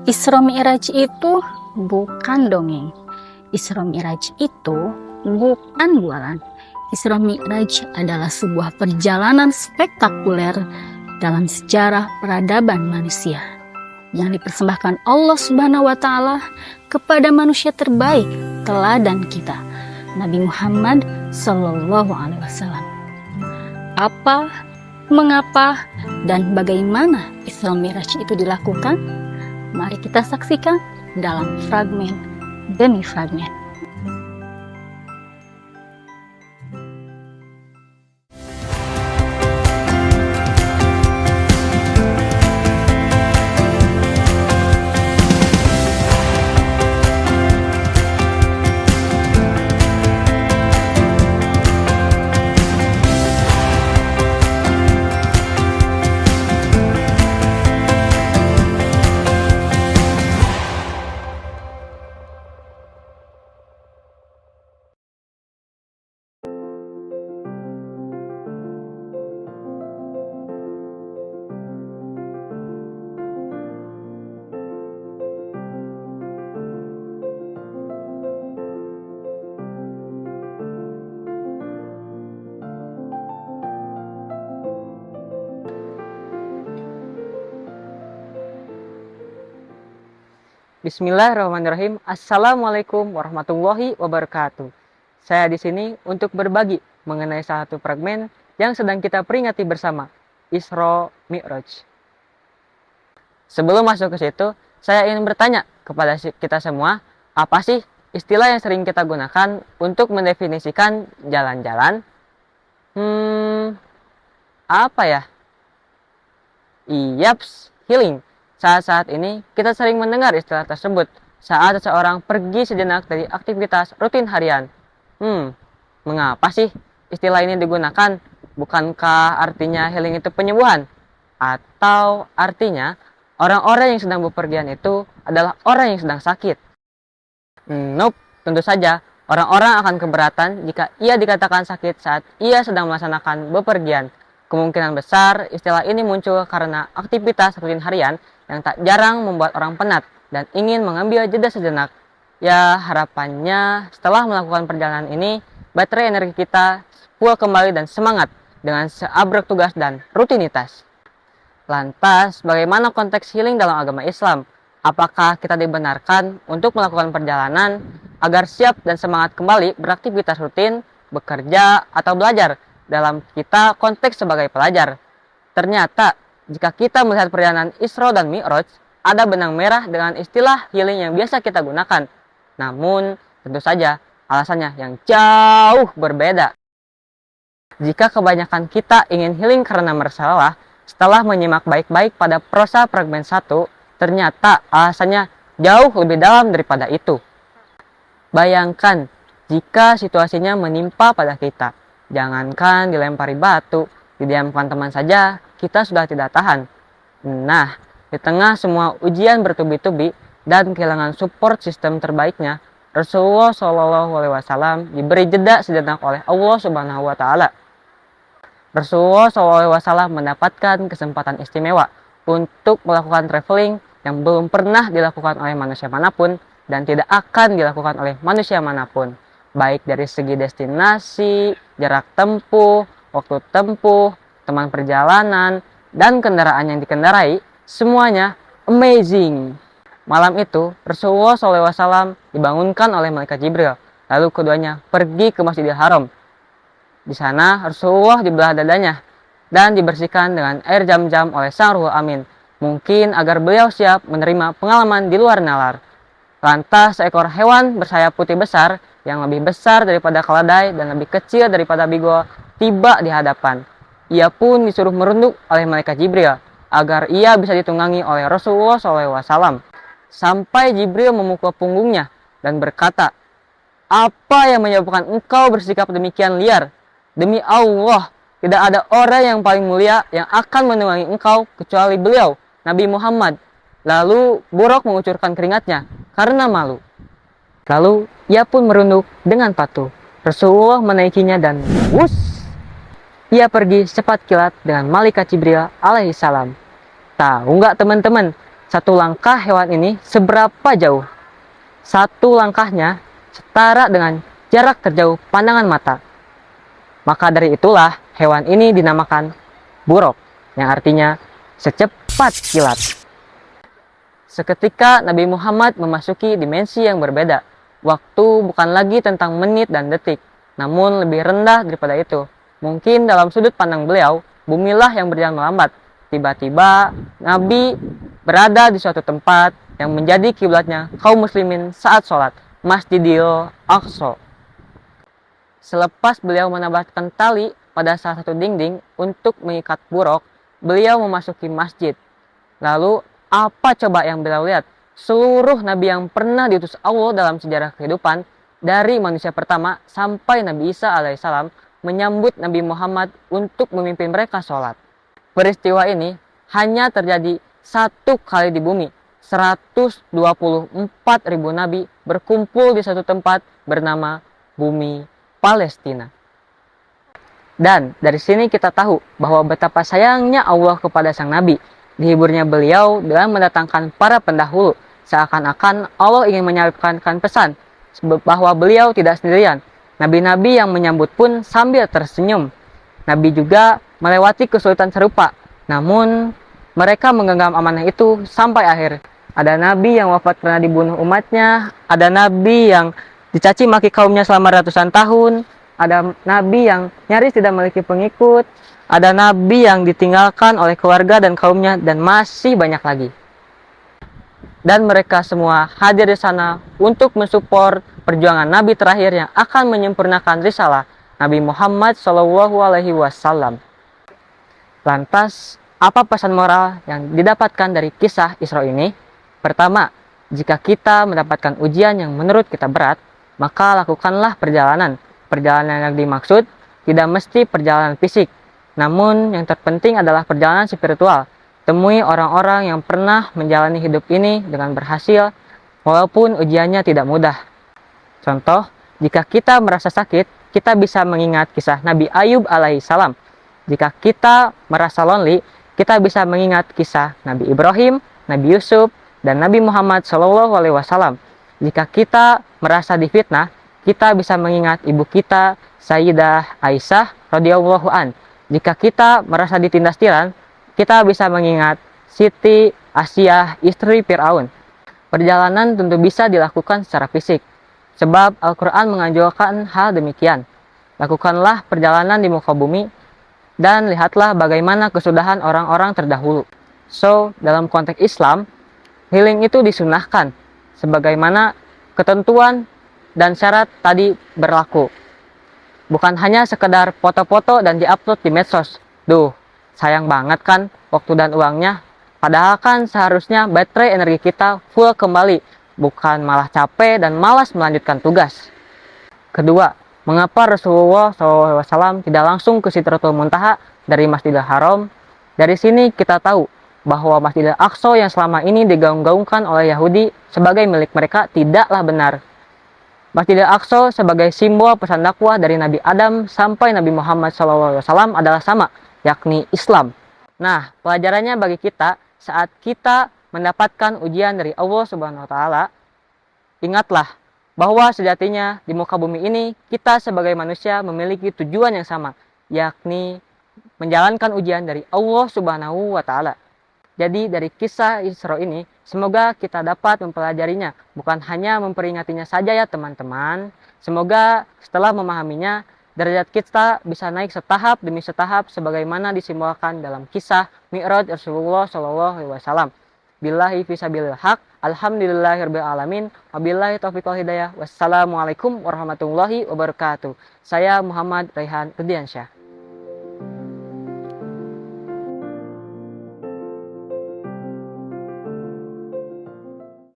Isra Mi'raj itu bukan dongeng. Isra Mi'raj itu bukan bualan. Isra Mi'raj adalah sebuah perjalanan spektakuler dalam sejarah peradaban manusia yang dipersembahkan Allah Subhanahu wa taala kepada manusia terbaik, teladan kita, Nabi Muhammad sallallahu alaihi wasallam. Apa, mengapa, dan bagaimana Isra Mi'raj itu dilakukan? Mari kita saksikan dalam fragmen demi fragmen. Bismillahirrahmanirrahim. Assalamualaikum warahmatullahi wabarakatuh. Saya di sini untuk berbagi mengenai salah satu fragmen yang sedang kita peringati bersama, Isra Mi'raj. Sebelum masuk ke situ, saya ingin bertanya kepada kita semua, apa sih istilah yang sering kita gunakan untuk mendefinisikan jalan-jalan? Apa ya? Yaps, healing. Saat-saat ini kita sering mendengar istilah tersebut saat seseorang pergi sejenak dari aktivitas rutin harian. Mengapa sih istilah ini digunakan? Bukankah artinya healing itu penyembuhan? Atau artinya orang-orang yang sedang bepergian itu adalah orang yang sedang sakit? Nope, tentu saja orang-orang akan keberatan jika ia dikatakan sakit saat ia sedang melaksanakan bepergian. Kemungkinan besar istilah ini muncul karena aktivitas rutin harian yang tak jarang membuat orang penat dan ingin mengambil jeda sejenak. Ya, harapannya setelah melakukan perjalanan ini, baterai energi kita full kembali dan semangat dengan seabrek tugas dan rutinitas. Lantas, bagaimana konteks healing dalam agama Islam? Apakah kita dibenarkan untuk melakukan perjalanan agar siap dan semangat kembali beraktivitas rutin, bekerja, atau belajar dalam kita konteks sebagai pelajar? Ternyata, jika kita melihat perjalanan Isra dan Mi'raj, ada benang merah dengan istilah healing yang biasa kita gunakan. Namun, tentu saja alasannya yang jauh berbeda. Jika kebanyakan kita ingin healing karena merasa lelah, setelah menyimak baik-baik pada prosa fragmen 1, ternyata alasannya jauh lebih dalam daripada itu. Bayangkan jika situasinya menimpa pada kita. Jangankan dilempari batu, didiamkan teman saja, kita sudah tidak tahan. Nah, di tengah semua ujian bertubi-tubi dan kehilangan support sistem terbaiknya, Rasulullah SAW diberi jeda sejenak oleh Allah Subhanahu wa taala. Rasulullah SAW mendapatkan kesempatan istimewa untuk melakukan traveling yang belum pernah dilakukan oleh manusia manapun dan tidak akan dilakukan oleh manusia manapun, baik dari segi destinasi, jarak tempuh, waktu tempuh, teman perjalanan, dan kendaraan yang dikendarai, semuanya amazing. Malam itu, Rasulullah SAW dibangunkan oleh malaikat Jibril, lalu keduanya pergi ke Masjidil Haram. Di sana, Rasulullah dibelah dadanya dan dibersihkan dengan air Zam-Zam oleh Sang Ruhul Amin, mungkin agar beliau siap menerima pengalaman di luar nalar. Lantas, seekor hewan bersayap putih besar, yang lebih besar daripada keledai dan lebih kecil daripada bigol, tiba di hadapan. Ia pun disuruh merunduk oleh malaikat Jibril agar ia bisa ditunggangi oleh Rasulullah SAW. Sampai Jibril memukul punggungnya dan berkata, "Apa yang menyebabkan engkau bersikap demikian liar? Demi Allah, tidak ada orang yang paling mulia yang akan menunggangi engkau kecuali beliau, Nabi Muhammad." Lalu Buraq mengucurkan keringatnya karena malu. Lalu ia pun merunduk dengan patuh. Rasulullah menaikinya dan wus, ia pergi cepat kilat dengan malaikat Jibril alaihissalam. Tahu nggak teman-teman, satu langkah hewan ini seberapa jauh? Satu langkahnya setara dengan jarak terjauh pandangan mata. Maka dari itulah hewan ini dinamakan buruk, yang artinya secepat kilat. Seketika Nabi Muhammad memasuki dimensi yang berbeda. Waktu bukan lagi tentang menit dan detik, namun lebih rendah daripada itu. Mungkin dalam sudut pandang beliau, bumilah yang berjalan melambat. Tiba-tiba Nabi berada di suatu tempat yang menjadi kiblatnya kaum muslimin saat sholat, Masjidil Aqsa. Selepas beliau menambahkan tali pada salah satu dinding untuk mengikat buruk, beliau memasuki masjid. Lalu apa coba yang beliau lihat? Seluruh nabi yang pernah diutus Allah dalam sejarah kehidupan, dari manusia pertama sampai Nabi Isa alaihissalam, menyambut Nabi Muhammad untuk memimpin mereka sholat. Peristiwa ini hanya terjadi satu kali di bumi. 124.000 nabi berkumpul di satu tempat bernama bumi Palestina. Dan dari sini kita tahu bahwa betapa sayangnya Allah kepada sang nabi. Dihiburnya beliau dengan mendatangkan para pendahulu, seakan-akan Allah ingin menyampaikan pesan bahwa beliau tidak sendirian. Nabi-nabi yang menyambut pun sambil tersenyum. Nabi juga melewati kesulitan serupa, namun mereka menggenggam amanah itu sampai akhir. Ada nabi yang wafat karena dibunuh umatnya, ada nabi yang dicaci maki kaumnya selama ratusan tahun, ada nabi yang nyaris tidak memiliki pengikut, ada nabi yang ditinggalkan oleh keluarga dan kaumnya, dan masih banyak lagi. Dan mereka semua hadir di sana untuk mensupport perjuangan nabi terakhir yang akan menyempurnakan risalah Nabi Muhammad SAW. Lantas, apa pesan moral yang didapatkan dari kisah Isra ini? Pertama, jika kita mendapatkan ujian yang menurut kita berat, maka lakukanlah perjalanan. Perjalanan yang dimaksud tidak mesti perjalanan fisik, namun yang terpenting adalah perjalanan spiritual. Temui orang-orang yang pernah menjalani hidup ini dengan berhasil, walaupun ujiannya tidak mudah. Contoh, jika kita merasa sakit, kita bisa mengingat kisah Nabi Ayub alaihissalam. Jika kita merasa lonely, kita bisa mengingat kisah Nabi Ibrahim, Nabi Yusuf, dan Nabi Muhammad SAW. Jika kita merasa difitnah, kita bisa mengingat ibu kita, Sayyidah Aisyah radhiyallahu an. Jika kita merasa ditindas tiran, kita bisa mengingat Siti Asyah, istri Fir'aun. Perjalanan tentu bisa dilakukan secara fisik, sebab Al-Quran menganjurkan hal demikian. Lakukanlah perjalanan di muka bumi, dan lihatlah bagaimana kesudahan orang-orang terdahulu. So, dalam konteks Islam, healing itu disunahkan, sebagaimana ketentuan dan syarat tadi berlaku. Bukan hanya sekedar foto-foto dan diupload di medsos. Duh, sayang banget kan waktu dan uangnya. Padahal kan seharusnya baterai energi kita full kembali, bukan malah capek dan malas melanjutkan tugas. Kedua, mengapa Rasulullah SAW tidak langsung ke Sidratul Muntaha dari Masjidil Haram? Dari sini kita tahu bahwa Masjidil Aqsa yang selama ini digaung-gaungkan oleh Yahudi sebagai milik mereka tidaklah benar. Masjidil Aqsa sebagai simbol pesan dakwah dari Nabi Adam sampai Nabi Muhammad SAW adalah sama, yakni Islam. Nah, pelajarannya bagi kita saat kita mendapatkan ujian dari Allah Subhanahu wa Ta'ala, ingatlah bahwa sejatinya di muka bumi ini kita sebagai manusia memiliki tujuan yang sama, yakni menjalankan ujian dari Allah Subhanahu wa Ta'ala. Jadi dari kisah Isra ini, semoga kita dapat mempelajarinya, bukan hanya memperingatinya saja ya teman-teman. Semoga setelah memahaminya, derajat kita bisa naik setahap demi setahap sebagaimana disimbolkan dalam kisah Mi'raj Rasulullah SAW. Billahi fisabilil haq, alhamdulillahirabbil alamin, wabillahi taufiq wal hidayah. Wassalamualaikum warahmatullahi wabarakatuh. Saya Muhammad Raihan Rudiansyah.